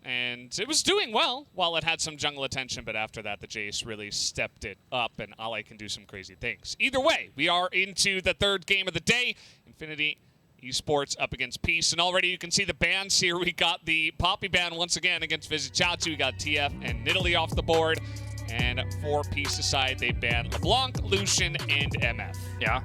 and it was doing well while it had some jungle attention, but after that, the Jace really stepped it up, and Ali can do some crazy things. Either way, we are into the third game of the day. Infinity Esports up against Peace, and already you can see the bans here. We got the Poppy ban once again against Vizichatsu. We got TF and Nidalee off the board, and for Peace aside, they banned LeBlanc, Lucian, and MF. Yeah.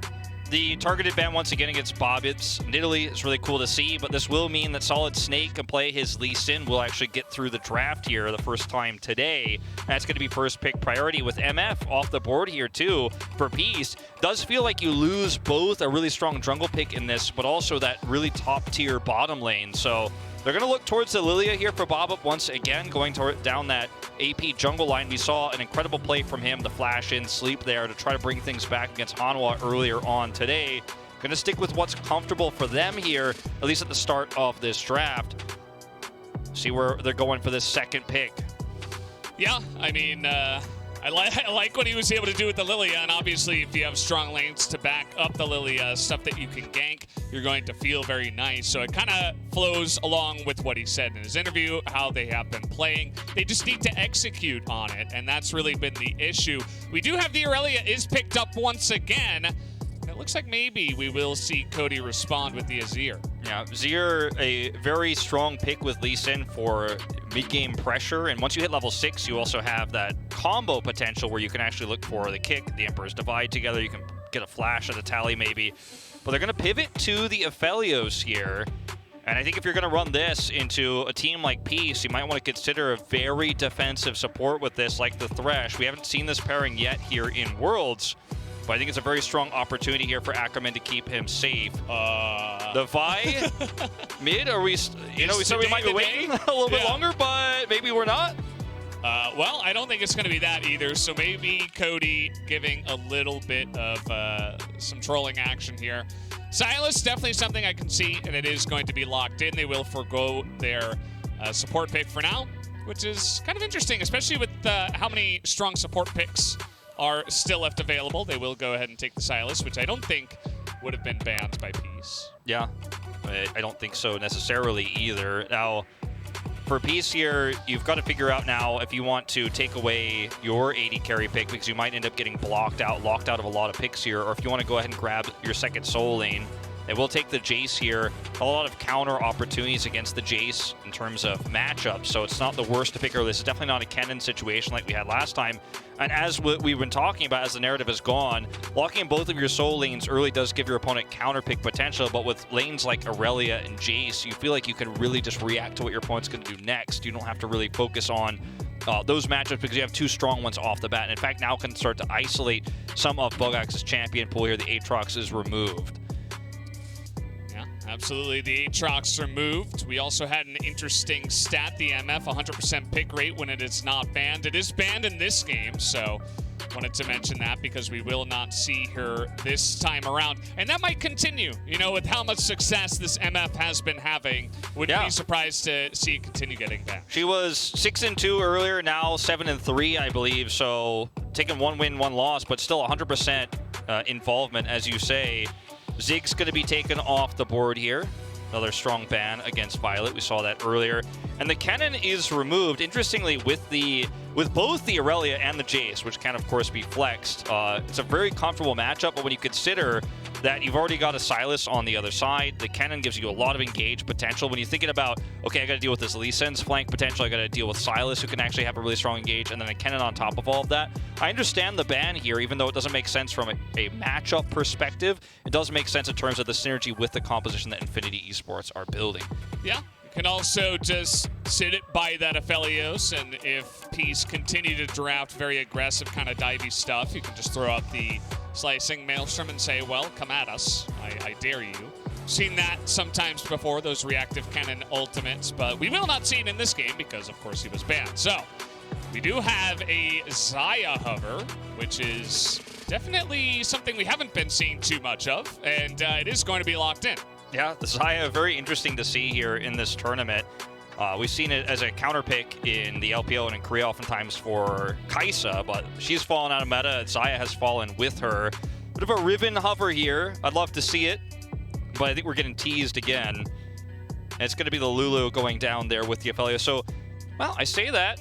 The targeted ban once again against Bobbits. Nidalee is really cool to see, but this will mean that Solid Snake can play his Lee Sin. Will actually get through the draft here the first time today. That's going to be first pick priority with MF off the board here too for Peace. Does feel like you lose both a really strong jungle pick in this, but also that really top tier bottom lane. So they're going to look towards the Lilia here for Bobbit once again, going down that AP jungle line. We saw an incredible play from him, the flash in, sleep there to try to bring things back against Hanwha earlier on today. Going to stick with what's comfortable for them here, at least at the start of this draft. See where they're going for this second pick. Yeah, I mean, I like what he was able to do with the Lilia, and obviously if you have strong lanes to back up the Lilia, stuff that you can gank, you're going to feel very nice. So it kind of flows along with what he said in his interview, how they have been playing. They just need to execute on it, and that's really been the issue. We do have the Aurelia is picked up once again. It looks like maybe we will see Cody respond with the Azir. Yeah, Azir, a very strong pick with Lee Sin for mid-game pressure, and once you hit level 6, you also have that combo potential where you can actually look for the kick, the Emperor's Divide together. You can get a flash at a tally maybe. But they're going to pivot to the Aphelios here. And I think if you're going to run this into a team like Peace, you might want to consider a very defensive support with this, like the Thresh. We haven't seen this pairing yet here in Worlds, but I think it's a very strong opportunity here for Ackerman to keep him safe. The Vi mid, are we? You know, we said we might be waiting a little bit longer, but maybe we're not. Well, I don't think it's going to be that either. So maybe Cody giving a little bit of some trolling action here. Silas, definitely something I can see, and it is going to be locked in. They will forgo their support pick for now, which is kind of interesting, especially with how many strong support picks are still left available. They will go ahead and take the Silas, which I don't think would have been banned by Peace. Yeah, I don't think so necessarily either. Now, for Peace here, you've got to figure out now if you want to take away your AD carry pick, because you might end up getting locked out of a lot of picks here, or if you want to go ahead and grab your second soul lane. They will take the Jace here. A lot of counter opportunities against the Jace in terms of matchups, so it's not the worst to pick her. This is definitely not a Kennen situation like we had last time. And as we've been talking about, as the narrative has gone, locking in both of your soul lanes early does give your opponent counter pick potential, but with lanes like Aurelia and Jace, you feel like you can really just react to what your opponent's going to do next. You don't have to really focus on those matchups because you have two strong ones off the bat. And in fact, now can start to isolate some of Bogax's champion pool here. The Aatrox is removed. Absolutely, the Aatrox removed. We also had an interesting stat, the MF 100% pick rate when it is not banned. It is banned in this game, so wanted to mention that because we will not see her this time around. And that might continue, you know, with how much success this MF has been having. Wouldn't be surprised to see it continue getting banned. She was 6-2 earlier, now 7-3, I believe, so taking one win, one loss, but still 100% involvement, as you say. Zig's going to be taken off the board here. Another strong ban against Violet. We saw that earlier. And the Kennen is removed. Interestingly, with both the Aurelia and the Jace, which can, of course, be flexed, it's a very comfortable matchup. But when you consider that you've already got a Silas on the other side, the Kennen gives you a lot of engage potential. When you're thinking about, okay, I got to deal with this Lee Sin's flank potential, I got to deal with Silas, who can actually have a really strong engage, and then a Kennen on top of all of that. I understand the ban here, even though it doesn't make sense from a matchup perspective. It does make sense in terms of the synergy with the composition that Infinity Esports are building. Yeah. Can also just sit it by that Aphelios, and if Peace continue to draft very aggressive kind of divey stuff, you can just throw out the Slicing Maelstrom and say, well, come at us. I dare you. Seen that sometimes before, those reactive Kennen ultimates, but we will not see it in this game because, of course, he was banned. So, we do have a Xayah hover, which is definitely something we haven't been seeing too much of, and it is going to be locked in. Yeah, the Xayah, very interesting to see here in this tournament. We've seen it as a counter pick in the LPO and in Korea oftentimes for Kai'Sa, but she's fallen out of meta. Xayah has fallen with her. Bit of a Riven hover here. I'd love to see it, but I think we're getting teased again. And it's going to be the Lulu going down there with the Ophelia. So, well, I say that.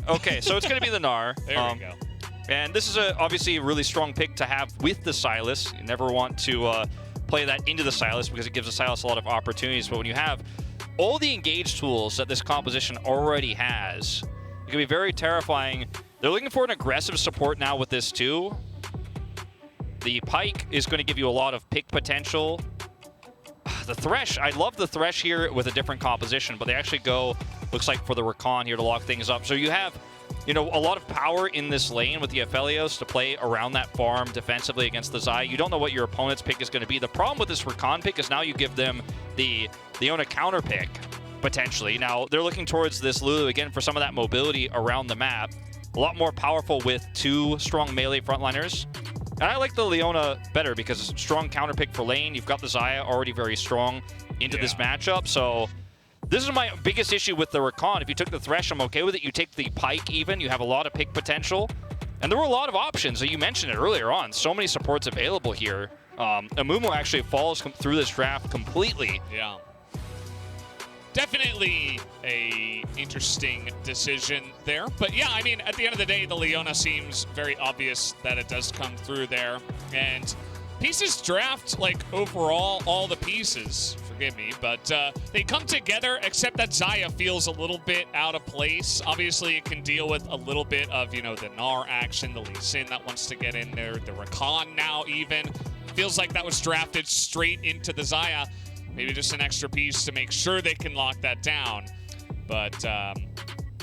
Okay, so it's going to be the Gnar. There we go. And this is obviously a really strong pick to have with the Sylas. You never want to play that into the Sylas because it gives the Sylas a lot of opportunities. But when you have all the engage tools that this composition already has, it can be very terrifying. They're looking for an aggressive support now with this too. The Pike is going to give you a lot of pick potential. The Thresh, I love the Thresh here with a different composition, but they actually go, looks like, for the Rakan here to lock things up. So you have, you know, a lot of power in this lane with the Aphelios to play around that farm defensively against the Zaya. You don't know what your opponent's pick is going to be. The problem with this Rakan pick is now you give them the Leona counter pick, potentially. Now, they're looking towards this Lulu again for some of that mobility around the map. A lot more powerful with two strong melee frontliners. And I like the Leona better because strong counter pick for lane. You've got the Zaya already very strong into this matchup. So this is my biggest issue with the Rakan. If you took the Thresh, I'm okay with it. You take the Pike even. You have a lot of pick potential. And there were a lot of options. You mentioned it earlier on. So many supports available here. Amumu actually falls through this draft completely. Yeah. Definitely a interesting decision there. But yeah, I mean, at the end of the day, the Leona seems very obvious that it does come through there. And pieces draft, like, overall, all the pieces, forgive me, but they come together, except that Zaya feels a little bit out of place. Obviously, it can deal with a little bit of, you know, the Gnar action, the Lee Sin that wants to get in there, the Rakan now even. Feels like that was drafted straight into the Zaya. Maybe just an extra piece to make sure they can lock that down. But,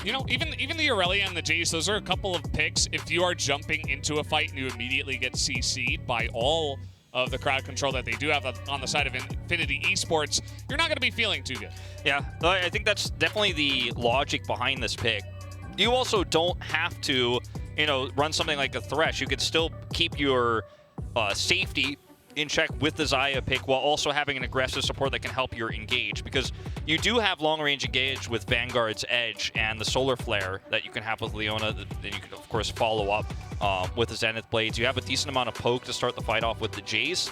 you know, even the Aurelia and the Jace, those are a couple of picks. If you are jumping into a fight and you immediately get CC'd by all of the crowd control that they do have on the side of Infinity Esports, you're not going to be feeling too good. Yeah, I think that's definitely the logic behind this pick. You also don't have to, you know, run something like a Thresh. You could still keep your safety in check with the Zaya pick while also having an aggressive support that can help your engage, because you do have long-range engage with Vanguard's Edge and the Solar Flare that you can have with Leona. Then you can, of course, follow up with the Zenith Blades. You have a decent amount of poke to start the fight off with the Jace.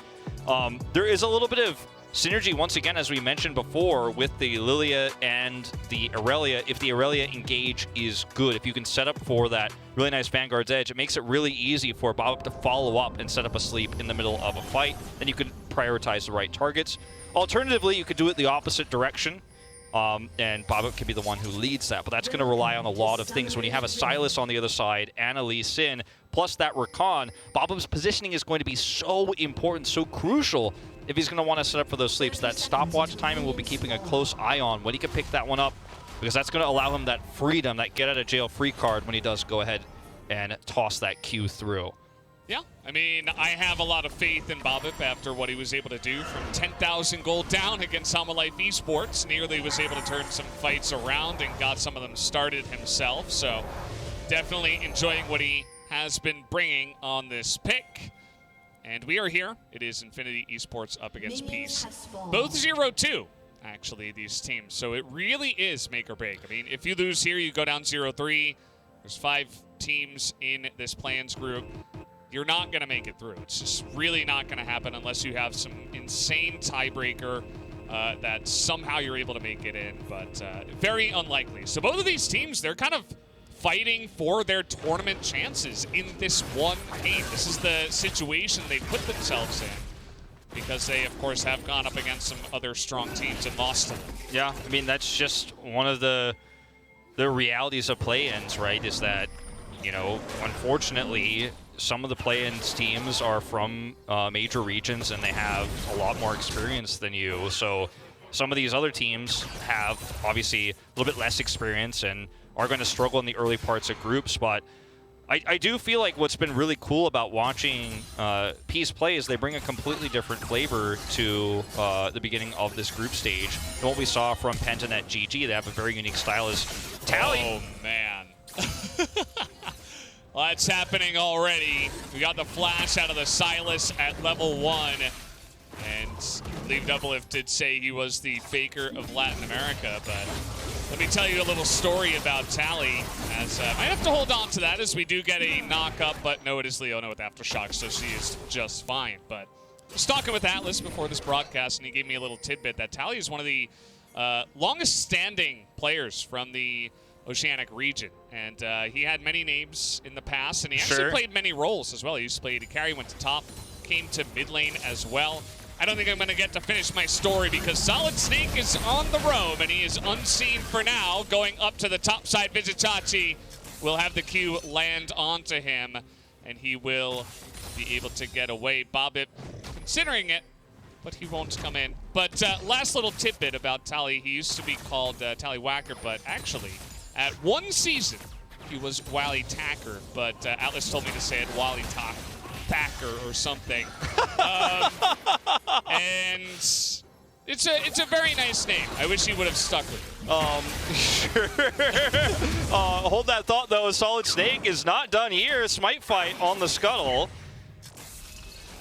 There is a little bit of synergy, once again, as we mentioned before, with the Lilia and the Aurelia. If the Aurelia engage is good, if you can set up for that really nice Vanguard's Edge, it makes it really easy for Bob to follow up and set up a sleep in the middle of a fight. Then you can prioritize the right targets. Alternatively, you could do it the opposite direction, and Bob can be the one who leads that. But that's going to rely on a lot of things. When you have a Sylas on the other side and a Lee Sin, plus that Rakan, Bob's positioning is going to be so important, so crucial if he's going to want to set up for those sleeps. That stopwatch timing will be keeping a close eye on when he can pick that one up, because that's going to allow him that freedom, that get-out-of-jail-free card when he does go ahead and toss that Q through. Yeah, I mean, I have a lot of faith in Bobip after what he was able to do from 10,000 gold down against Sama Life Esports. Nearly was able to turn some fights around and got some of them started himself. So definitely enjoying what he has been bringing on this pick. And we are here. It is Infinity Esports up against Peace. Both 0-2, actually, these teams. So it really is make or break. I mean, if you lose here, you go down 0-3. There's 5 teams in this plans group. You're not going to make it through. It's just really not going to happen unless you have some insane tiebreaker that somehow you're able to make it in. But very unlikely. So both of these teams, they're kind of fighting for their tournament chances in this one game. This is the situation they put themselves in, because they, of course, have gone up against some other strong teams and lost to them. Yeah, I mean, that's just one of the realities of play-ins, right, is that, you know, unfortunately, some of the play-ins teams are from major regions and they have a lot more experience than you. So some of these other teams have, obviously, a little bit less experience and are going to struggle in the early parts of groups. But I do feel like what's been really cool about watching Peace play is they bring a completely different flavor to the beginning of this group stage. And what we saw from Pentanet GG, they have a very unique style as Tally. Oh, man. Well, that's happening already. We got the flash out of the Sylas at level 1. And Leave Doublelift did say he was the faker of Latin America, but let me tell you a little story about Tally. As I have to hold on to that as we do get a knock-up, but no, it is Leona with Aftershock, so she is just fine. But I was talking with Atlas before this broadcast, and he gave me a little tidbit that Tally is one of the longest standing players from the Oceanic region. And he had many names in the past, and he actually played many roles as well. He used to play AD carry, went to top, came to mid lane as well. I don't think I'm going to get to finish my story because Solid Snake is on the roam, and he is unseen for now, going up to the top side. Vizitachi will have the Q land onto him, and he will be able to get away. Bobbit considering it, but he won't come in. But last little tidbit about Tally. He used to be called Tally Whacker, but actually, at one season, he was Wally Tacker, but Atlas told me to say it Wally Thacker or something. And it's a very nice name. I wish he would have stuck with it. Sure. Hold that thought, though. Solid Snake is not done here. Smite fight on the Scuttle.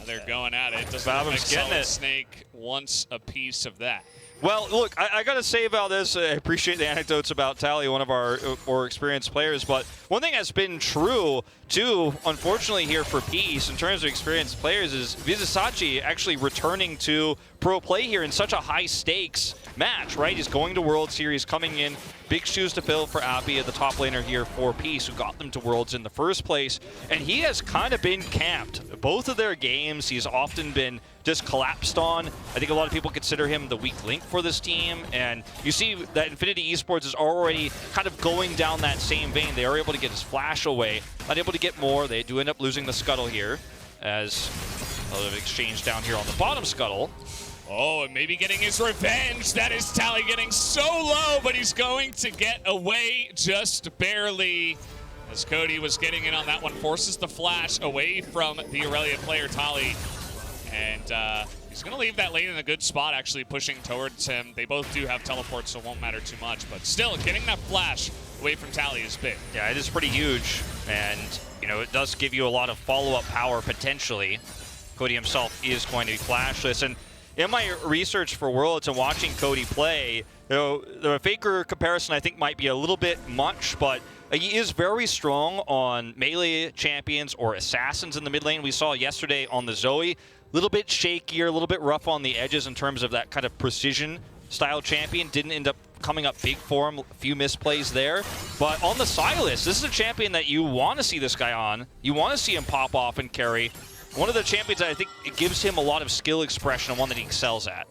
They're going at it. Doesn't look like Solid Snake wants a piece of that. Well, look, I got to say about this, I appreciate the anecdotes about Tally, one of our more experienced players, but one thing that's been true, too, unfortunately here for Peace, in terms of experienced players, is Vizitachi actually returning to pro play here in such a high-stakes match, right? He's going to World Series, coming in, big shoes to fill for Appy, the top laner here for Peace, who got them to Worlds in the first place, and he has kind of been camped. Both of their games, he's often been just collapsed on. I think a lot of people consider him the weak link for this team, and you see that Infinity Esports is already kind of going down that same vein. They are able to get his flash away, not able to get more. They do end up losing the Scuttle here, as a little exchange down here on the bottom Scuttle. Oh, and maybe getting his revenge. That is Tally getting so low, but he's going to get away just barely. As Cody was getting in on that one, forces the flash away from the Aurelia player, Tally. And he's going to leave that lane in a good spot, actually pushing towards him. They both do have teleports, so it won't matter too much. But still, getting that flash away from Tally is big. Yeah, it is pretty huge. And, you know, it does give you a lot of follow-up power, potentially. Cody himself is going to be flashless. And in my research for Worlds and watching Cody play, you know, the Faker comparison I think might be a little bit much, but he is very strong on melee champions or assassins in the mid lane. We saw yesterday on the Zoe, a little bit shakier, a little bit rough on the edges in terms of that kind of precision style champion. Didn't end up coming up big for him, a few misplays there. But on the Sylas, this is a champion that you want to see this guy on. You want to see him pop off and carry. One of the champions that I think it gives him a lot of skill expression and one that he excels at.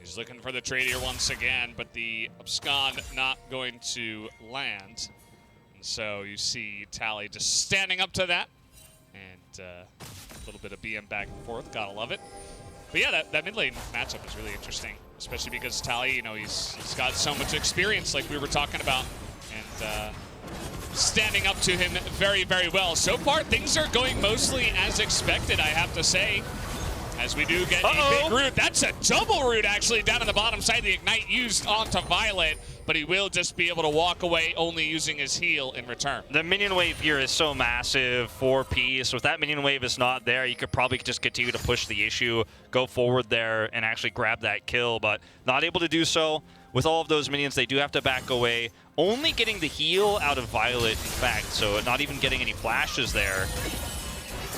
He's looking for the trade here once again, but the abscond not going to land. And so you see Tally just standing up to that. And a little bit of BM back and forth. Gotta love it. But yeah, that mid lane matchup is really interesting, especially because Tally, you know, he's got so much experience like we were talking about. And standing up to him very, very well. So far, things are going mostly as expected, I have to say. As we do get a big root. That's a double root, actually, down on the bottom side. The Ignite used onto Violet, but he will just be able to walk away, only using his heal in return. The minion wave here is so massive for Peace. If that minion wave is not there, you could probably just continue to push the issue, go forward there, and actually grab that kill, but not able to do so. With all of those minions, they do have to back away. Only getting the heal out of Violet, in fact, so not even getting any flashes there.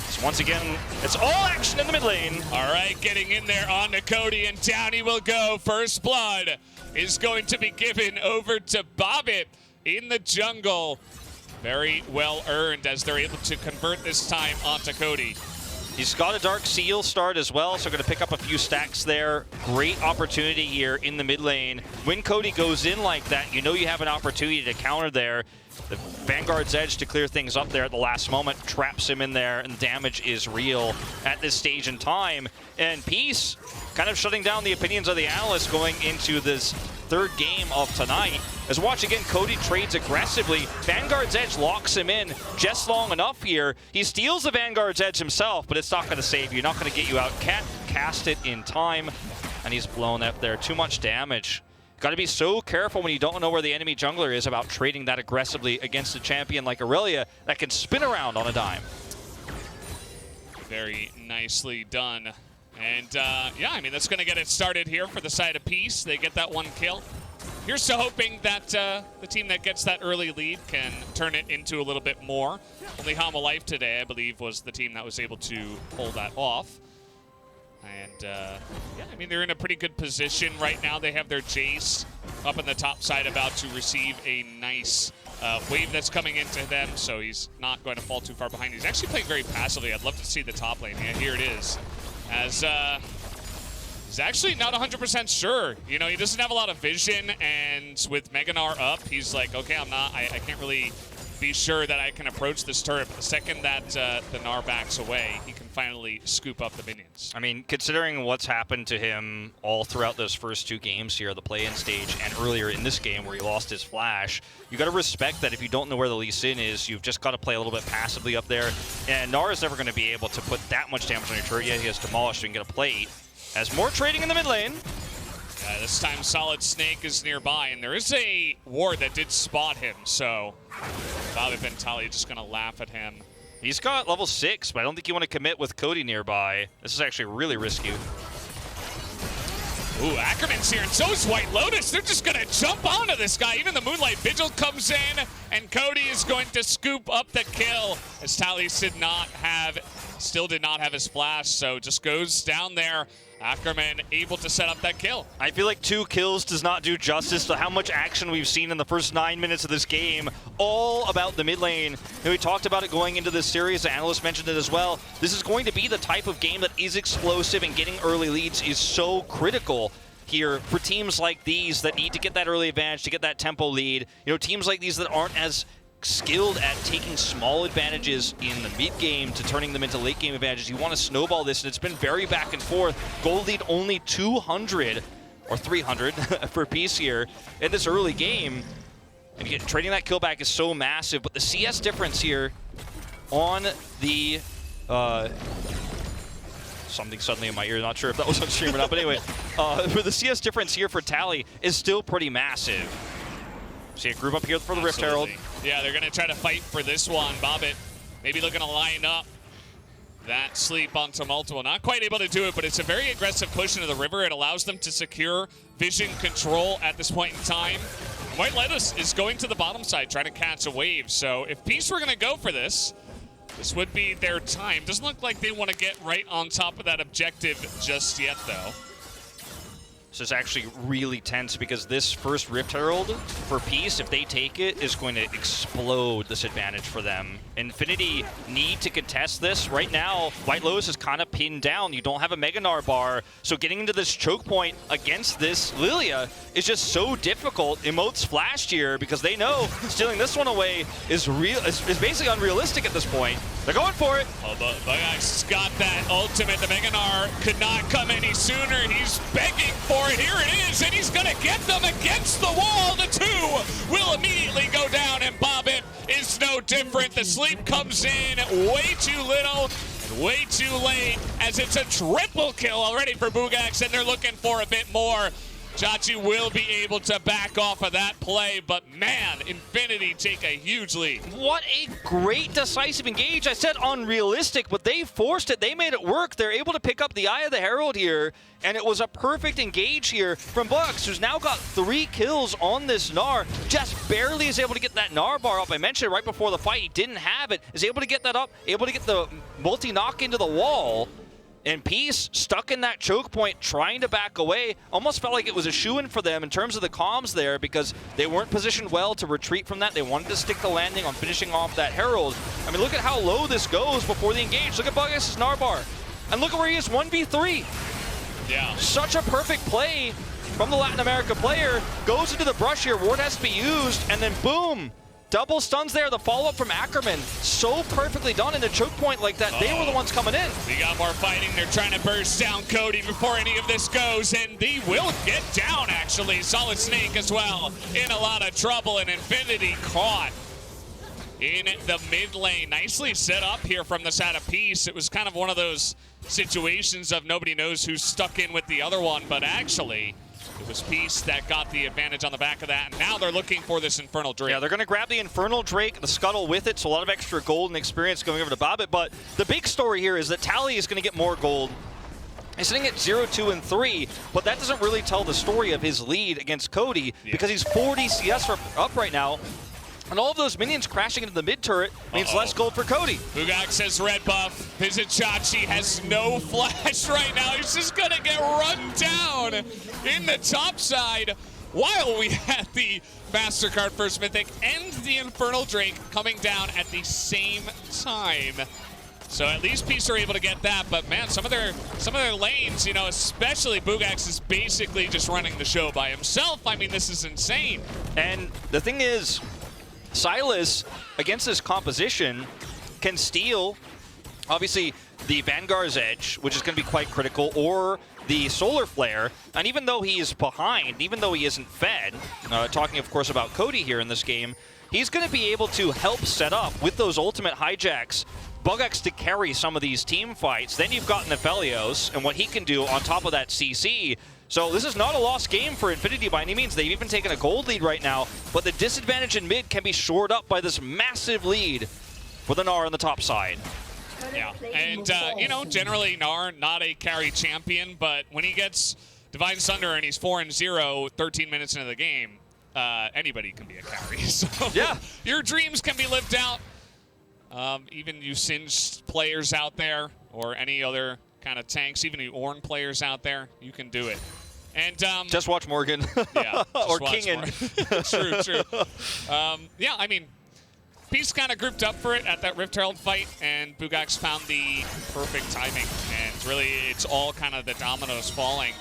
So once again, it's all action in the mid lane. All right, getting in there onto Cody, and down he will go. First blood is going to be given over to Bobbit in the jungle. Very well earned as they're able to convert this time onto Cody. He's got a Dark Seal start as well, so going to pick up a few stacks there. Great opportunity here in the mid lane. When Cody goes in like that, you know you have an opportunity to counter there. The Vanguard's Edge to clear things up there at the last moment, traps him in there, and the damage is real at this stage in time. And Peace kind of shutting down the opinions of the analysts going into this third game of tonight. As watch again, Cody trades aggressively. Vanguard's Edge locks him in just long enough here. He steals the Vanguard's Edge himself, but it's not going to save you, not going to get you out. Can't cast it in time, and he's blown up there. Too much damage. Got to be so careful when you don't know where the enemy jungler is about trading that aggressively against a champion like Aurelia that can spin around on a dime. Very nicely done. And yeah, I mean, that's going to get it started here for the side of Peace. They get that one kill. Here's to hoping that the team that gets that early lead can turn it into a little bit more. Only Hama Life today, I believe, was the team that was able to pull that off. And yeah, I mean, they're in a pretty good position right now. They have their Jace up in the top side about to receive a nice wave that's coming into them, so he's not going to fall too far behind. He's actually playing very passively. I'd love to see the top lane. Yeah, here it is. As he's actually not 100% sure. You know, he doesn't have a lot of vision, and with Mega Gnar up, he's like, okay, I can't really be sure that I can approach this turret. But the second that the Gnar backs away, he can finally scoop up the minions. I mean, considering what's happened to him all throughout those first 2 games here, the play-in stage, and earlier in this game where he lost his flash, you got to respect that if you don't know where the Lee Sin is, you've just got to play a little bit passively up there. And Gnar is never going to be able to put that much damage on your turret. Yeah, he has demolished and get a plate. As more trading in the mid lane. This time Solid Snake is nearby, and there is a ward that did spot him, so Bobby Ventali just going to laugh at him. He's got level 6, but I don't think you want to commit with Cody nearby. This is actually really risky. Ooh, Ackerman's here, and so is White Lotus. They're just going to jump onto this guy. Even the Moonlight Vigil comes in, and Cody is going to scoop up the kill, as Tally's still did not have his flash, so just goes down there. Ackerman able to set up that kill. I feel like 2 kills does not do justice to how much action we've seen in the first 9 minutes of this game. All about the mid lane. And we talked about it going into this series. The analyst mentioned it as well. This is going to be the type of game that is explosive, and getting early leads is so critical here for teams like these that need to get that early advantage, to get that tempo lead. You know, teams like these that aren't as skilled at taking small advantages in the mid game to turning them into late game advantages. You want to snowball this, and it's been very back and forth. Gold lead only 200 or 300 for Peace here in this early game. And again, trading that kill back is so massive, but the CS difference here on the something suddenly in my ear, not sure if that was on stream or not, but anyway, for the CS difference here for Tally is still pretty massive. See a group up here for the Rift Herald. Yeah, they're going to try to fight for this one. Bobbit maybe looking to line up that sleep onto multiple. Not quite able to do it, but it's a very aggressive push into the river. It allows them to secure vision control at this point in time. White Lotus is going to the bottom side trying to catch a wave. So if Peace were going to go for this, this would be their time. Doesn't look like they want to get right on top of that objective just yet, though. This is actually really tense because this first Rift Herald for Peace, if they take it, is going to explode this advantage for them. Infinity need to contest this. Right now, White Lotus is kind of pinned down. You don't have a Mega Gnar bar, so getting into this choke point against this Lilia is just so difficult. Emote's flashed here because they know stealing this one away is basically unrealistic at this point. They're going for it. Oh, but Bugey's got that ultimate. The Mega Gnar could not come any sooner. He's begging for it. Here it is, and he's going to get them against the wall. The 2 will immediately go down, and Bobbit is no different. The sleep comes in way too little and way too late, as it's a triple kill already for Bugax, and they're looking for a bit more. Chachi will be able to back off of that play, but man, Infinity take a huge lead. What a great decisive engage. I said unrealistic, but they forced it. They made it work. They're able to pick up the Eye of the Herald here, and it was a perfect engage here from Bugs, who's now got 3 kills on this Gnar. Just barely is able to get that Gnar bar up. I mentioned right before the fight, he didn't have it. Is able to get that up, able to get the multi-knock into the wall. And Peace stuck in that choke point, trying to back away. Almost felt like it was a shoo-in for them in terms of the comms there, because they weren't positioned well to retreat from that. They wanted to stick the landing on finishing off that Herald. I mean, look at how low this goes before the engage. Look at Bugus' Narbar. And look at where he is, 1v3. Yeah. Such a perfect play from the Latin America player. Goes into the brush here, ward has to be used, and then boom. Double stuns there, the follow-up from Ackerman. So perfectly done in a choke point like that. They were the ones coming in. We got more fighting. They're trying to burst down Cody before any of this goes, and they will get down, actually. Solid Snake as well in a lot of trouble, and Infinity caught in the mid lane. Nicely set up here from the side of Peace. It was kind of one of those situations of nobody knows who's stuck in with the other one, but actually it was Peace that got the advantage on the back of that, and now they're looking for this Infernal Drake. Yeah, they're going to grab the Infernal Drake, the Scuttle with it, so a lot of extra gold and experience going over to Bobbit, but the big story here is that Tally is going to get more gold. He's sitting at 0, 2, and 3, but that doesn't really tell the story of his lead against Cody, because he's 40 CS up right now. And all of those minions crashing into the mid turret means less gold for Cody. Bugak says red buff. Vizichachi has no flash right now. He's just going to get run down in the top side while we had the MasterCard First Mythic and the Infernal Drake coming down at the same time. So at least Peace are able to get that, but man, some of their lanes, you know, especially Bugax is basically just running the show by himself. I mean, this is insane. And the thing is, Silas, against this composition, can steal, obviously, the Vanguard's Edge, which is going to be quite critical, or the Solar Flare. And even though he is behind, even though he isn't fed, talking, of course, about Cody here in this game, he's going to be able to help set up with those ultimate hijacks Bugax to carry some of these team fights. Then you've got Nephelios and what he can do on top of that CC. So this is not a lost game for Infinity by any means. They've even taken a gold lead right now, but the disadvantage in mid can be shored up by this massive lead for the Gnar on the top side. Yeah, and you know, generally Gnar, not a carry champion, but when he gets Divine Sunder and he's 4-0, 13 minutes into the game, anybody can be a carry. So yeah, your dreams can be lived out. Even you Singe players out there, or any other kind of tanks, even you Ornn players out there, you can do it. And just watch Morgan. Yeah, or Kingen. True. Yeah, I mean, Peace kind of grouped up for it at that Rift Herald fight, and Bugax found the perfect timing. And really, it's all kind of the dominoes falling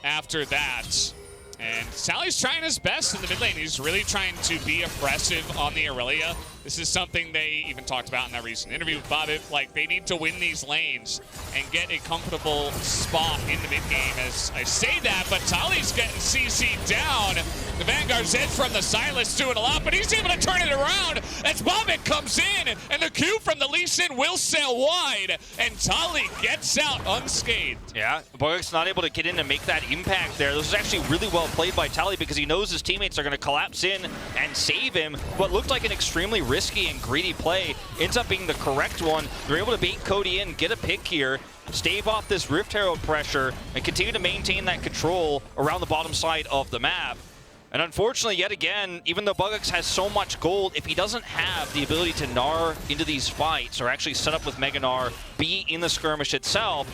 after that. And Sally's trying his best in the mid lane. He's really trying to be aggressive on the Aurelia. This is something they even talked about in that recent interview with Bobby. Like, they need to win these lanes and get a comfortable spot in the mid game. As I say that, but Tali's getting CC'd down. The Vanguard's Edge from the Silas doing a lot, but he's able to turn it around as Bobbitt comes in, and the Q from the Lee Sin will sail wide, and Tali gets out unscathed. Yeah, Bugax not able to get in and make that impact there. This was actually really well played by Tali because he knows his teammates are going to collapse in and save him. What looked like an extremely risky and greedy play ends up being the correct one. They're able to bait Cody in, get a pick here, stave off this Rift Herald pressure, and continue to maintain that control around the bottom side of the map. And unfortunately, yet again, even though Bugax has so much gold, if he doesn't have the ability to Gnar into these fights, or actually set up with Mega Gnar, be in the skirmish itself,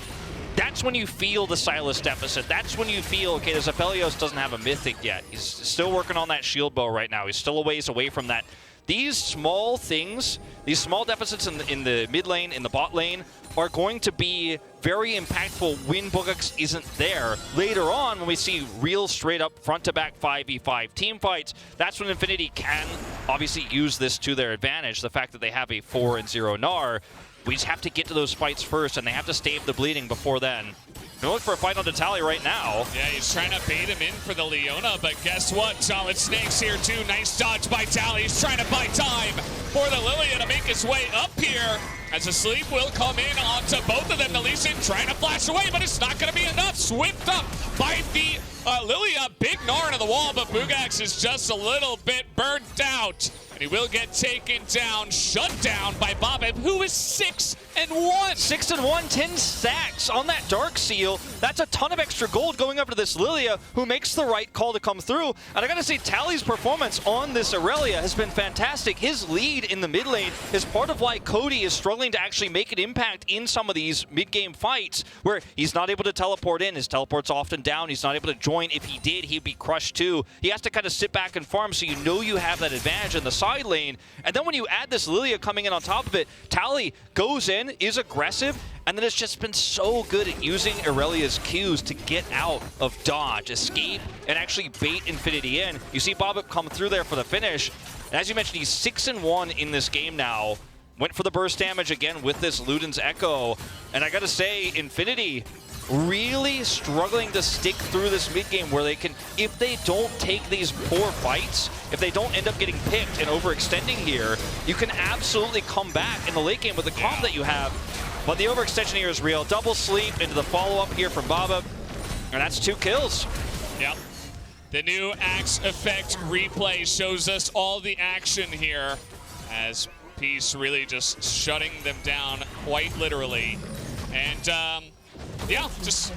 that's when you feel the Silas deficit. That's when you feel, okay, this Aphelios doesn't have a Mythic yet. He's still working on that shield bow right now. He's still a ways away from that. These small things, these small deficits in the mid lane, in the bot lane, are going to be very impactful when Bugax isn't there. Later on, when we see real straight-up front-to-back 5v5 team fights, that's when Infinity can obviously use this to their advantage, the fact that they have a 4-0 Gnar. We just have to get to those fights first, and they have to stave the bleeding before then. They're looking for a fight on the Tali right now. Yeah, he's trying to bait him in for the Leona, but guess what? Solid Snakes here too. Nice dodge by Tali. He's trying to buy time for the Lilia to make his way up here. As a sleep will come in onto both of them. The Lee Sin trying to flash away, but it's not going to be enough. Swift up by the Lilia. Big Gnar into the wall, but Bugax is just a little bit burnt out. And he will get taken down, shut down by Bobbitt, who is 6-1. 6-1, 10 stacks on that Dark Seal. That's a ton of extra gold going up to this Lilia, who makes the right call to come through. And I gotta say, Tali's performance on this Aurelia has been fantastic. His lead in the mid lane is part of why Cody is struggling to actually make an impact in some of these mid-game fights, where he's not able to teleport in. His teleport's often down. He's not able to join. If he did, he'd be crushed too. He has to kind of sit back and farm, so you know you have that advantage in the side lane. And then when you add this Lilia coming in on top of it, Tali goes in, is aggressive, and then it's just been so good at using Aurelia's Qs to get out of dodge, escape, and actually bait Infinity in. You see Bobbitt come through there for the finish. And as you mentioned, he's 6-1 in this game now. Went for the burst damage again with this Luden's Echo. And I gotta say, Infinity really struggling to stick through this mid game where they can, if they don't take these poor fights, if they don't end up getting picked and overextending here, you can absolutely come back in the late game with the comp that you have. But the overextension here is real. Double sleep into the follow-up here from Baba, and that's 2 kills. Yep. The new Axe effect replay shows us all the action here as Peace really just shutting them down quite literally. And yeah, just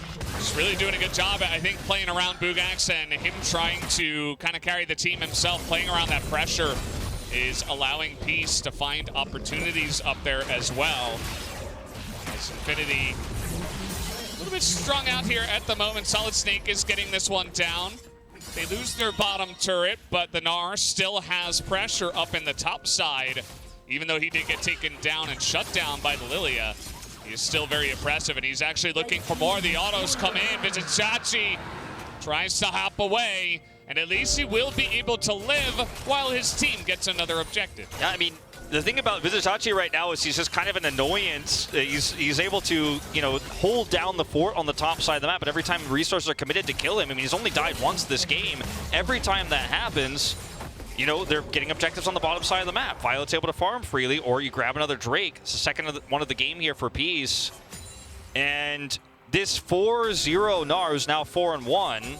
really doing a good job, I think, playing around Bugax and him trying to kind of carry the team himself, playing around that pressure is allowing Peace to find opportunities up there as well. As Infinity a little bit strung out here at the moment. Solid Snake is getting this one down. They lose their bottom turret, but the Gnar still has pressure up in the top side. Even though he did get taken down and shut down by the Lilia, he is still very impressive, and he's actually looking for more. The autos come in. Vizicsacsi tries to hop away, and at least he will be able to live while his team gets another objective. Yeah, I mean, the thing about Vizicsacsi right now is he's just kind of an annoyance. He's able to, you know, hold down the fort on the top side of the map, but every time resources are committed to kill him, I mean, he's only died once this game. Every time that happens, you know, they're getting objectives on the bottom side of the map. Violet's able to farm freely, or you grab another Drake. It's the second one of the game here for Peace. And this 4-0 Gnar, who's now 4-1,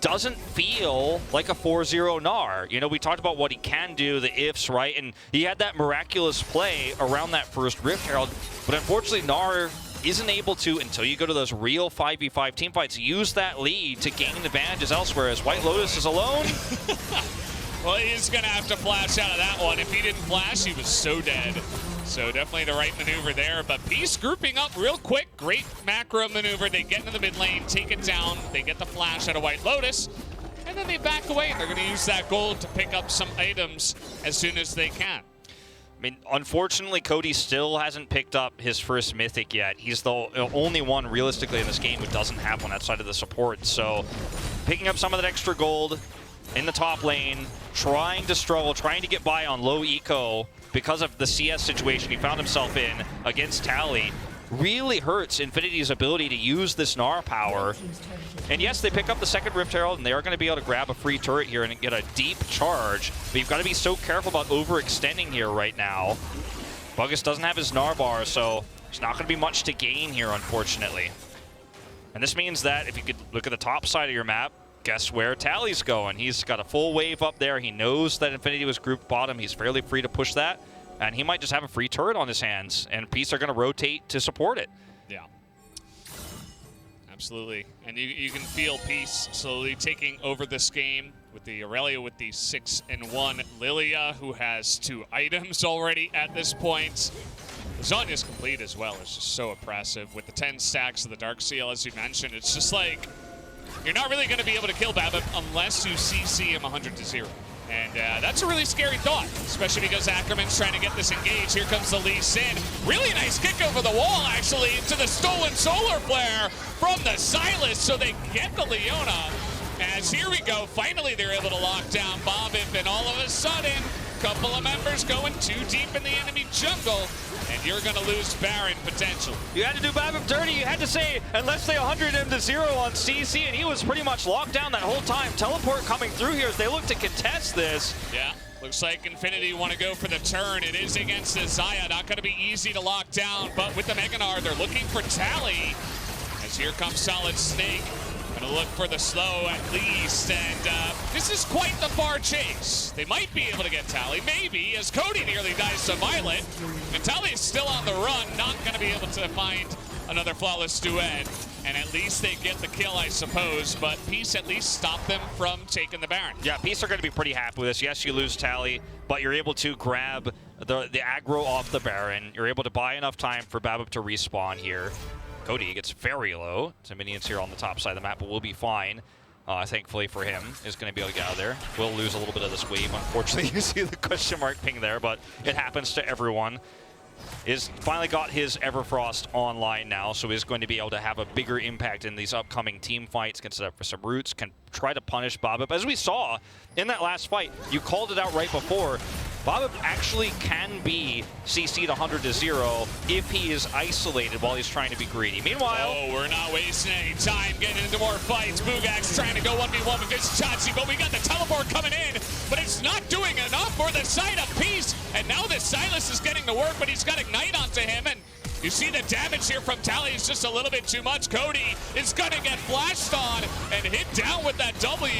doesn't feel like a 4-0 Gnar. You know, we talked about what he can do, the ifs, right? And he had that miraculous play around that first Rift Herald, but unfortunately Gnar isn't able to, until you go to those real 5v5 team fights, use that lead to gain advantages elsewhere, as White Lotus is alone. Well, he's going to have to flash out of that one. If he didn't flash, he was so dead. So definitely the right maneuver there. But Peace grouping up real quick. Great macro maneuver. They get into the mid lane, take it down. They get the flash out of White Lotus. And then they back away. They're going to use that gold to pick up some items as soon as they can. I mean, unfortunately, Cody still hasn't picked up his first Mythic yet. He's the only one, realistically, in this game who doesn't have one outside of the support. So picking up some of that extra gold in the top lane, trying to struggle, trying to get by on low eco because of the CS situation he found himself in against Tally, really hurts Infinity's ability to use this Gnar power. And yes, they pick up the second Rift Herald, and they are going to be able to grab a free turret here and get a deep charge. But you've got to be so careful about overextending here right now. Buggus doesn't have his Gnar bar, so there's not going to be much to gain here, unfortunately. And this means that if you could look at the top side of your map, guess where Tally's going? He's got a full wave up there. He knows that Infinity was grouped bottom. He's fairly free to push that. And he might just have a free turret on his hands. And Peace are going to rotate to support it. Yeah. Absolutely. And you can feel Peace slowly taking over this game with the Aurelia with the 6-1 Lilia, who has 2 items already at this point. Zonya's complete as well. It's just so oppressive. With the 10 stacks of the Dark Seal, as you mentioned, it's just like, you're not really going to be able to kill BABIP unless you CC him 100-0. And that's a really scary thought, especially because Ackerman's trying to get this engaged. Here comes the Lee Sin. Really nice kick over the wall, actually, into the stolen solar flare from the Sylas, so they get the Leona. As here we go, finally they're able to lock down BABIP, and all of a sudden, a couple of members going too deep in the enemy jungle, and you're going to lose Baron potentially. You had to do BABIP dirty. You had to say, unless they 100 him to 0 on CC, and he was pretty much locked down that whole time. Teleport coming through here as they look to contest this. Yeah, looks like Infinity want to go for the turn. It is against Xayah. Not going to be easy to lock down, but with the Mega Gnar, they're looking for Tally. As here comes Solid Snake. Gonna look for the slow at least, and this is quite the far chase. They might be able to get Tally, maybe, as Cody nearly dies to Violet. And Tally is still on the run, not gonna be able to find another flawless duet. And at least they get the kill, I suppose, but Peace at least stopped them from taking the Baron. Yeah, Peace are gonna be pretty happy with this. Yes, you lose Tally, but you're able to grab the aggro off the Baron. You're able to buy enough time for BABIP to respawn here. Cody gets very low. Some minions here on the top side of the map, but we'll be fine. Thankfully for him, is going to be able to get out of there. We'll lose a little bit of this wave. Unfortunately, you see the question mark ping there, but it happens to everyone. Is finally got his Everfrost online now, so he's going to be able to have a bigger impact in these upcoming team fights. Can set up for some roots, can try to punish BABIP. As we saw in that last fight, you called it out right before. BABIP actually can be CC'd 100-0 if he is isolated while he's trying to be greedy. Meanwhile... Oh, we're not wasting any time getting into more fights. Bugak's trying to go 1v1 with Vizicsacsi, but we got the teleport coming in, but it's not doing enough for the side of Peace. And now the Sylas is getting to work, but he's got Ignite onto him, and you see the damage here from Tally is just a little bit too much. Cody is going to get flashed on and hit down with that W.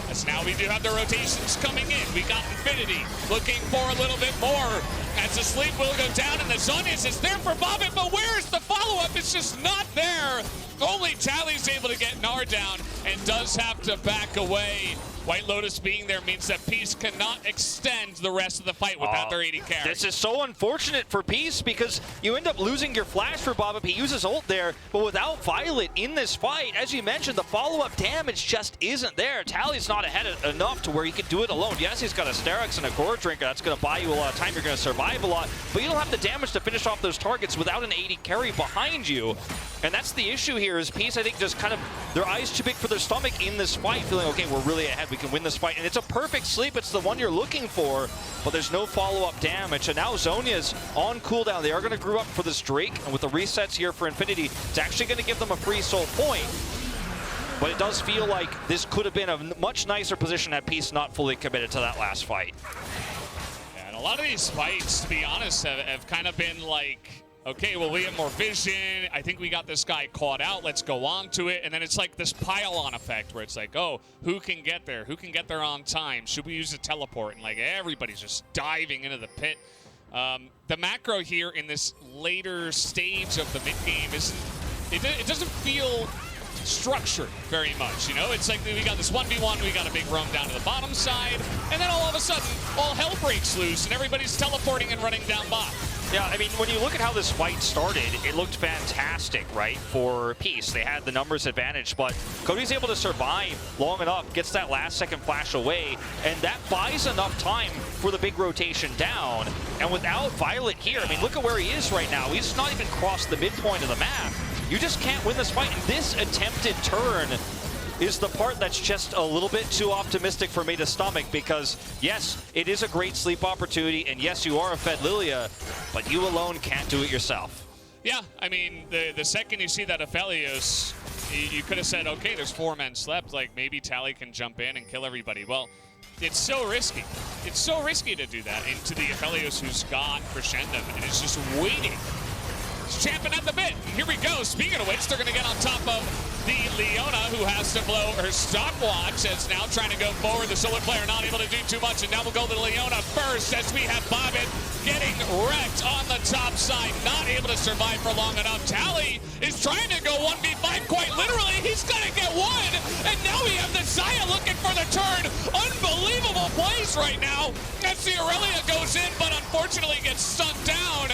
As now we do have the rotations coming in. We got Infinity looking for a little bit more. As the sleep will go down and the Zonius is there for BABIP, but where is the follow-up? It's just not there. Only Tally's able to get Gnar down and does have to back away. White Lotus being there means that Peace cannot extend the rest of the fight without their 80 carry. This is so unfortunate for Peace because you end up losing your flash for Bob if he uses ult there, but without Violet in this fight, as you mentioned, the follow-up damage just isn't there. Tally's not ahead enough to where he could do it alone. Yes, he's got a Sterak's and a Gore Drinker. That's going to buy you a lot of time. You're going to survive a lot, but you don't have the damage to finish off those targets without an 80 carry behind you. And that's the issue here is Peace, I think, just kind of their eyes too big for their stomach in this fight, feeling, okay, we're really ahead. We can win this fight. And it's a perfect sleep. It's the one you're looking for, but there's no follow-up damage. And now Zhonya's on cooldown. They are going to group up for this Drake, and with the resets here for Infinity, it's actually going to give them a free soul point. But it does feel like this could have been a much nicer position had Peace not fully committed to that last fight. Yeah, and a lot of these fights, to be honest, have kind of been like, okay, well, we have more vision. I think we got this guy caught out. Let's go on to it. And then it's like this pile-on effect where it's like, oh, who can get there? Who can get there on time? Should we use a teleport? And like everybody's just diving into the pit. The macro here in this later stage of the mid-game it doesn't feel structured very much, you know? It's like we got this 1v1, we got a big roam down to the bottom side, and then all of a sudden, all hell breaks loose and everybody's teleporting and running down bot. Yeah, I mean, when you look at how this fight started, it looked fantastic, right, for Peace. They had the numbers advantage, but Cody's able to survive long enough, gets that last second flash away, and that buys enough time for the big rotation down. And without Violet here, I mean, look at where he is right now. He's not even crossed the midpoint of the map. You just can't win this fight, and this attempted turn is the part that's just a little bit too optimistic for me to stomach, because yes, it is a great sleep opportunity, and yes, you are a Fed Lilia, but you alone can't do it yourself. Yeah, I mean, the second you see that Aphelios, you could have said, okay, there's 4 men slept, like maybe Tally can jump in and kill everybody. Well, it's so risky. It's so risky to do that into the Aphelios who's got Crescendum and is just waiting. He's champing at the bit. Here we go. Speaking of which, they're going to get on top of the Leona, who has to blow her stopwatch. It's now trying to go forward. The Solar player not able to do too much, and now we'll go to Leona first as we have Bobbin getting wrecked on the top side. Not able to survive for long enough. Tally is trying to go 1v5 quite literally. He's going to get one, and now we have the Zaya looking for the turn. Unbelievable plays right now as the Aurelia goes in, but unfortunately gets stunned down.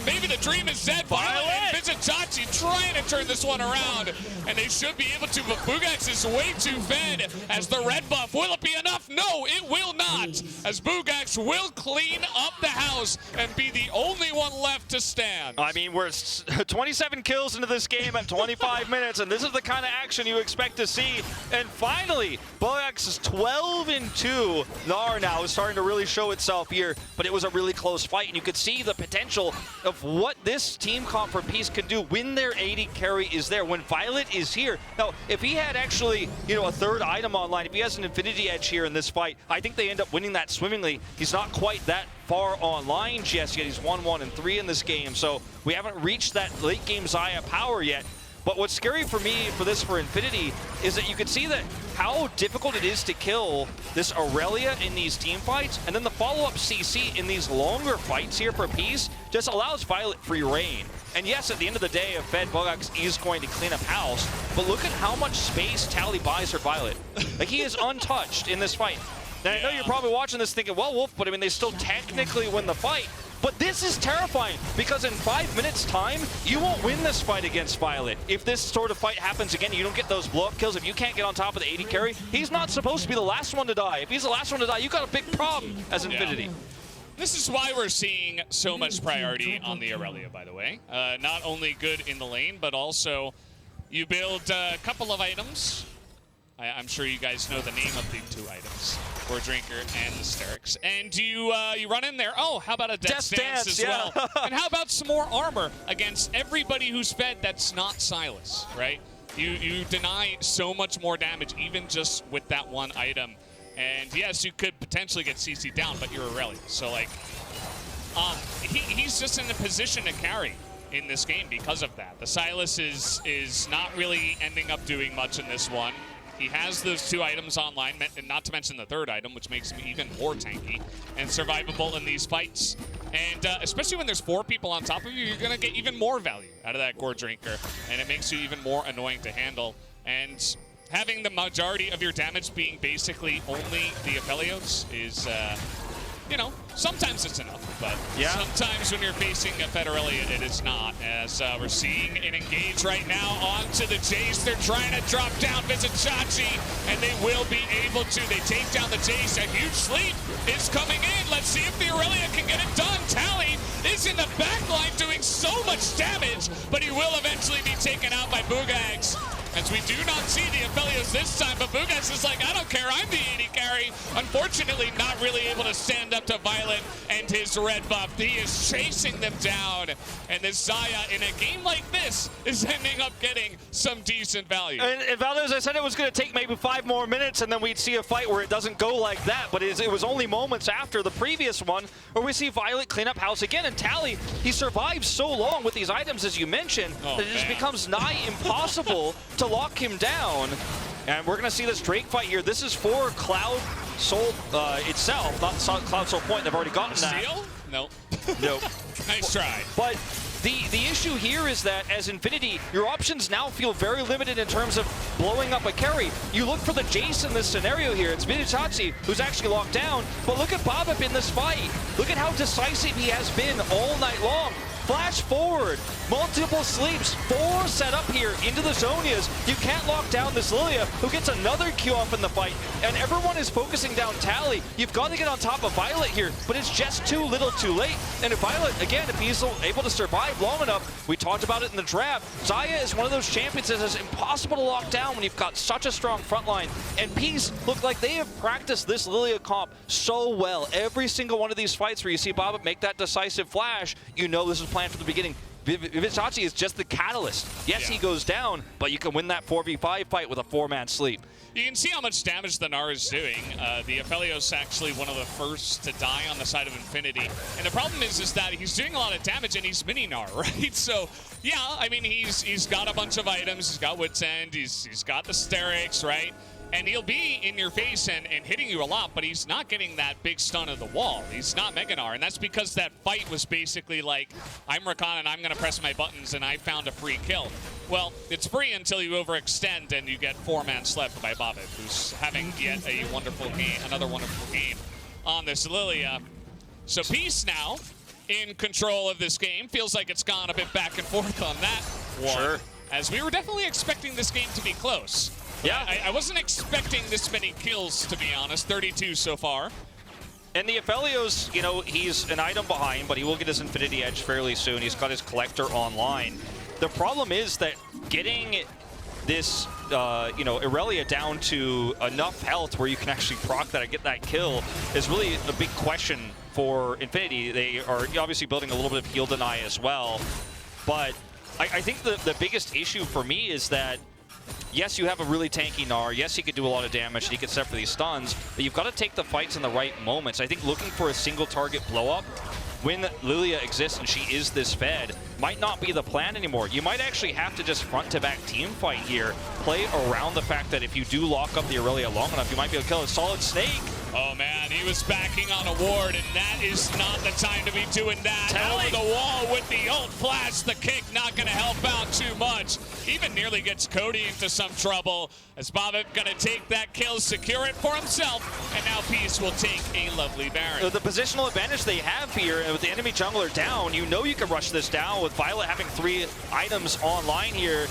Maybe the dream is dead. Violet and Vizitachi trying to turn this one around, and they should be able to, but Bugax is way too fed as the red buff. Will it be enough? No, it will not, as Bugax will clean up the house and be the only one left to stand. I mean, we're 27 kills into this game at 25 minutes, and this is the kind of action you expect to see. And finally, Bugax is 12-2. Gnar now is starting to really show itself here, but it was a really close fight, and you could see the potential of what this team comp for Peace can do when their 80 carry is there, when Violet is here. Now, if he had actually, you know, a third item online, if he has an Infinity Edge here in this fight, I think they end up winning that swimmingly. He's not quite that far online just yet. He's 1-1-3 in this game, so we haven't reached that late game Zaya power yet. But what's scary for me for Infinity is that you can see that how difficult it is to kill this Aurelia in these team fights, and then the follow-up CC in these longer fights here for Peace just allows Violet free reign. And yes, at the end of the day, a Fed Bugax is going to clean up house, but look at how much space Tally buys for Violet. Like, he is untouched in this fight. Now, I know you're probably watching this thinking, well, Wolf, but I mean, they still technically win the fight. But this is terrifying, because in 5 minutes time, you won't win this fight against Violet. If this sort of fight happens again, you don't get those blow-up kills, if you can't get on top of the 80 carry, he's not supposed to be the last one to die. If he's the last one to die, you got a big problem as Infinity. This is why we're seeing so much priority on the Aurelia, by the way. Not only good in the lane, but also you build a couple of items. I'm sure you guys know the name of the 2 items, for Drinker and the Sterak's. And you run in there, oh, how about a Death Stance as well? And how about some more armor against everybody who's fed that's not Sylas, right? You deny so much more damage even just with that one item. And yes, you could potentially get CC down, but you're Aurelia. So like, he's just in a position to carry in this game because of that. The Sylas is not really ending up doing much in this one. He has those 2 items online, and not to mention the 3rd item, which makes him even more tanky and survivable in these fights. And especially when there's 4 people on top of you, you're going to get even more value out of that Gore Drinker. And it makes you even more annoying to handle. And having the majority of your damage being basically only the Aphelios is, you know, sometimes it's enough. But sometimes when you're facing a Federelli, it is not. As we're seeing an engage right now onto the Jace. They're trying to drop down Vizichachi, and they will be able to. They take down the Jace. A huge sleep is coming in. Let's see if the Aurelia can get it done. Tally is in the backline doing so much damage, but he will eventually be taken out by Bugags. As we do not see the Aphelios this time, but Bugags is like, I don't care, I'm the AD carry. Unfortunately, not really able to stand up to Violet and his red buff. He is chasing them down, and this Xayah, in a game like this, is ending up getting some decent value. And Valdez, I said it was going to take maybe 5 more minutes, and then we'd see a fight where it doesn't go like that, but it was only moments after the previous one where we see Violet clean up house again, and Tally, he survives so long with these items, as you mentioned, that it just becomes nigh impossible to lock him down. And we're going to see this Drake fight here. This is for Cloud Soul itself, not Cloud Soul Point. They've already gotten that. Steal? Nope. Nope. Nice try. But the issue here is that as Infinity, your options now feel very limited in terms of blowing up a carry. You look for the Jace in this scenario here. It's Vizichachi who's actually locked down. But look at Bobip in this fight. Look at how decisive he has been all night long. Flash forward, multiple sleeps, 4 set up here into the Zonias. You can't lock down this Lilia, who gets another Q off in the fight, and everyone is focusing down Tally. You've got to get on top of Violet here, but it's just too little too late. And if Violet, again, if he's able to survive long enough, we talked about it in the draft, Xayah is one of those champions that is impossible to lock down when you've got such a strong front line. And Peace look like they have practiced this Lilia comp so well. Every single one of these fights where you see Bobip make that decisive flash, you know this is planned from the beginning. Vizichachi is just the catalyst. Yes, he goes down, but you can win that 4v5 fight with a 4-man sleep. You can see how much damage the Gnar is doing. The Aphelios actually one of the first to die on the side of Infinity. And the problem is that he's doing a lot of damage and he's mini Gnar, right? So, yeah, I mean, he's got a bunch of items. He's got Wit's End. He's got the Sterix, right? And he'll be in your face and hitting you a lot, but he's not getting that big stun of the wall. He's not Mega Gnar, and that's because that fight was basically like, I'm Rakan and I'm going to press my buttons and I found a free kill. Well, it's free until you overextend and you get 4-man slept by Bobip, who's having yet a wonderful game, another wonderful game on this Lilia. So Peace now in control of this game. Feels like it's gone a bit back and forth on that one. Sure. As we were definitely expecting this game to be close. Yeah. I wasn't expecting this many kills, to be honest. 32 so far. And the Aphelios, you know, he's an item behind, but he will get his Infinity Edge fairly soon. He's got his Collector online. The problem is that getting this, you know, Aurelia down to enough health where you can actually proc that and get that kill is really a big question for Infinity. They are obviously building a little bit of heal deny as well. But I think the biggest issue for me is that yes, you have a really tanky Gnar. Yes, he could do a lot of damage, and he could set for these stuns, but you've got to take the fights in the right moments. I think looking for a single target blow-up when Lilia exists and she is this fed might not be the plan anymore. You might actually have to just front-to-back team fight here, play around the fact that if you do lock up the Aurelia long enough, you might be able to kill a solid Snake. Oh man, he was backing on a ward, and that is not the time to be doing that. Tally. Over the wall with the ult flash, the kick not going to help out too much. Even nearly gets Cody into some trouble, as Bobip going to take that kill, secure it for himself, and now Peace will take a lovely Baron. The positional advantage they have here, and with the enemy jungler down, you know you can rush this down with Violet having 3 items online here.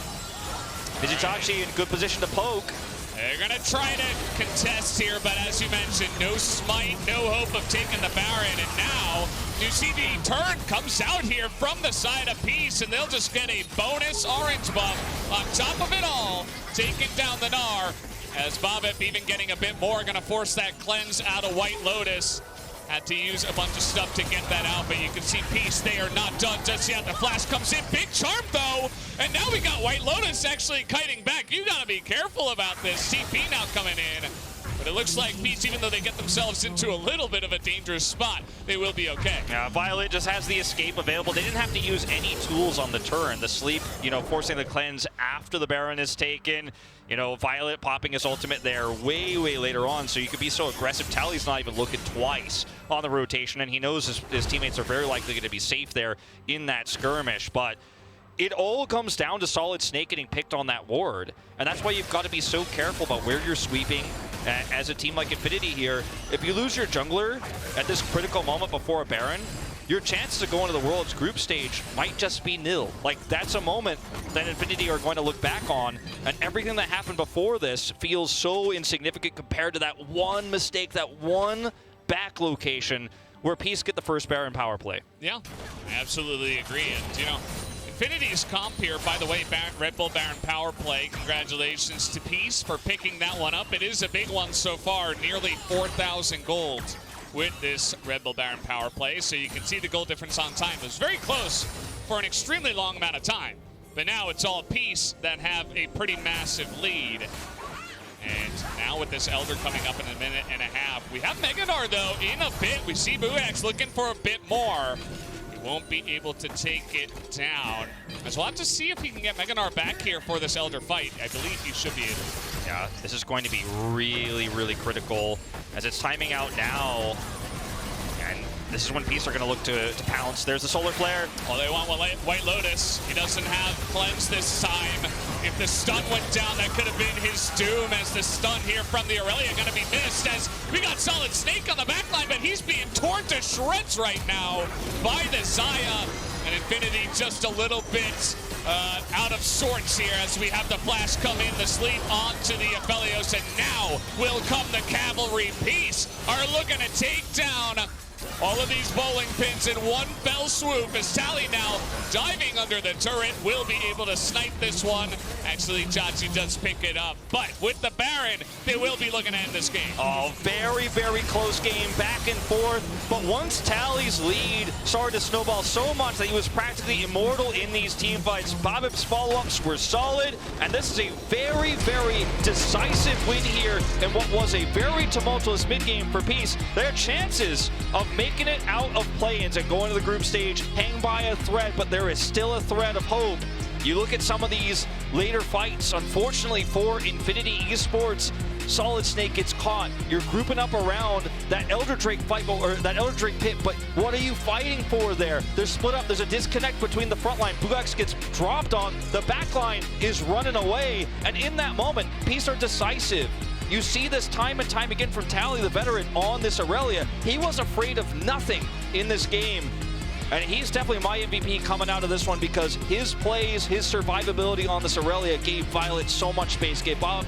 Vizichachi in good position to poke. They're going to try to contest here, but as you mentioned, no smite, no hope of taking the Baron. And now, you see the turn comes out here from the side of Peace, and they'll just get a bonus orange buff on top of it all, taking down the Gnar. As Bobip even getting a bit more, going to force that cleanse out of White Lotus. Had to use a bunch of stuff to get that out, but you can see Peace, they are not done just yet. The flash comes in, big charm though, and now we got White Lotus actually kiting back. You gotta be careful about this. TP now coming in. But it looks like Peace, even though they get themselves into a little bit of a dangerous spot, they will be okay. Yeah, Violet just has the escape available. They didn't have to use any tools on the turn. The sleep, forcing the cleanse after the Baron is taken. Violet popping his ultimate there way later on, so you could be so aggressive. Tally's not even looking twice on the rotation, and he knows his teammates are very likely going to be safe there in that skirmish. But it all comes down to Solid Snake getting picked on that ward, and that's why you've got to be so careful about where you're sweeping as a team like Infinity here. If you lose your jungler at this critical moment before a Baron, your chances of going to the World's group stage might just be nil. Like, that's a moment that Infinity are going to look back on, and everything that happened before this feels so insignificant compared to that one mistake, that one back location where Peace get the first Baron power play. Yeah, I absolutely agree. And, Infinity's comp here, by the way, Red Bull Baron power play. Congratulations to Peace for picking that one up. It is a big one so far, nearly 4,000 gold with this Red Bull Baron power play. So you can see the goal difference on time. It was very close for an extremely long amount of time. But now it's all Peace that have a pretty massive lead. And now with this Elder coming up in a minute and a half, we have Meganar, though, in a bit. We see Buax looking for a bit more. Won't be able to take it down. As we'll have to see if he can get Meganar back here for this Elder fight. I believe he should be able to. Yeah, this is going to be really critical as it's timing out now. And this is when Peace are going to look to pounce. There's the Solar Flare. Oh, they want White Lotus. He doesn't have Cleanse this time. If the stun went down, that could have been his doom, as the stun here from the Aurelia going to be missed, as we got Solid Snake on the backline, but he's being torn to shreds right now by the Xayah. And Infinity just a little bit out of sorts here as we have the flash come in, the sleep onto the Aphelios, and now will come the Cavalry. Peace are looking to take down all of these bowling pins in one fell swoop, as Tally now diving under the turret will be able to snipe this one. Actually, Chachi does pick it up, but with the Baron, they will be looking to end this game. Oh, very close game, back and forth. But once Tally's lead started to snowball so much that he was practically immortal in these team fights, Bobib's follow-ups were solid, and this is a very decisive win here in what was a very tumultuous mid-game for Peace. Their chances of making it out of play-ins and going to the group stage hang by a thread, but there is still a thread of hope. You look at some of these later fights, unfortunately for Infinity Esports, Solid Snake gets caught. You're grouping up around that Elder Drake fight, or that Elder Drake pit, but what are you fighting for there? They're split up. There's a disconnect between the front line. Bugax gets dropped on. The back line is running away, and in that moment, Peace are decisive. You see this time and time again from Tally, the veteran, on this Aurelia. He was afraid of nothing in this game. And he's definitely my MVP coming out of this one, because his plays, his survivability on this Aurelia gave Violet so much space, gave Bob